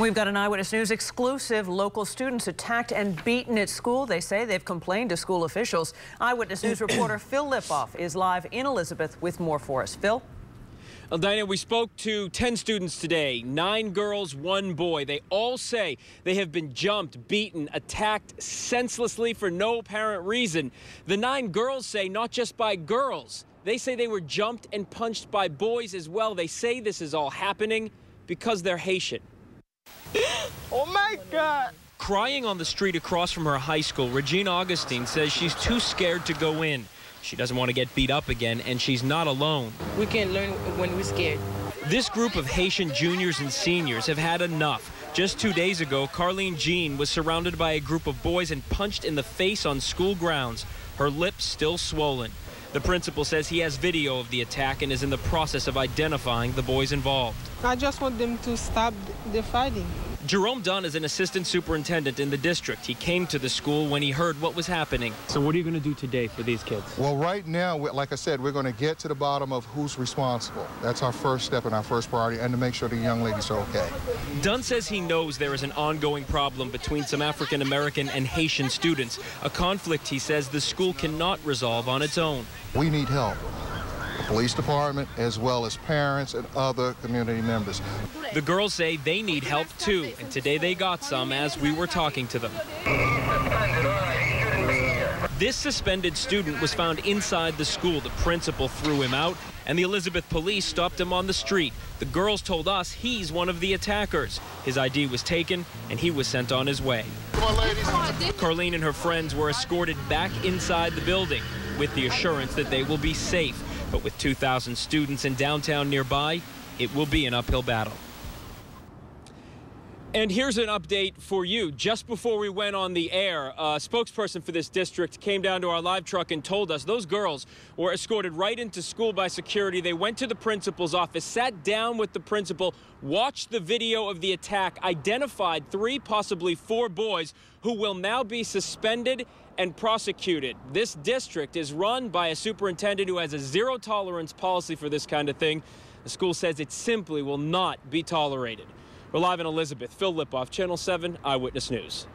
We've got an Eyewitness News exclusive. Local students attacked and beaten at school. They say they've complained to school officials. Eyewitness News reporter Phil Lipoff is live in Elizabeth with more for us. Phil? Well, Dinah, we spoke to 10 students today, 9 girls, 1 boy. They all say they have been jumped, beaten, attacked senselessly for no apparent reason. The 9 girls say not just by girls. They say they were jumped and punched by boys as well. They say this is all happening because they're Haitian. Oh my God! Crying on the street across from her high school, Regina Augustine says she's too scared to go in. She doesn't want to get beat up again, and she's not alone. We can't learn when we're scared. This group of Haitian juniors and seniors have had enough. Just 2 days ago, Carlene Jean was surrounded by a group of boys and punched in the face on school grounds, her lips still swollen. The principal says he has video of the attack and is in the process of identifying the boys involved. I just want them to stop the fighting. Jerome Dunn is an assistant superintendent in the district. He came to the school when he heard what was happening. So what are you going to do today for these kids? Well, right now, like I said, we're going to get to the bottom of who's responsible. That's our first step and our first priority, and to make sure the young ladies are okay. Dunn says he knows there is an ongoing problem between some African American and Haitian students, a conflict he says the school cannot resolve on its own. We need help. The police department, as well as parents and other community members. The girls say they need help too, and today they got some as we were talking to them. This suspended student was found inside the school. The principal threw him out, and the Elizabeth police stopped him on the street. The girls told us he's one of the attackers. His ID was taken, and he was sent on his way. Come on, ladies. Carlene and her friends were escorted back inside the building with the assurance that they will be safe. But with 2,000 students in downtown nearby, it will be an uphill battle. And here's an update for you. Just before we went on the air, a spokesperson for this district came down to our live truck and told us those girls were escorted right into school by security. They went to the principal's office, sat down with the principal, watched the video of the attack, identified 3, possibly 4 boys who will now be suspended and prosecuted. This district is run by a superintendent who has a zero-tolerance policy for this kind of thing. The school says it simply will not be tolerated. We're live in Elizabeth. Phil Lipoff, Channel 7 Eyewitness News.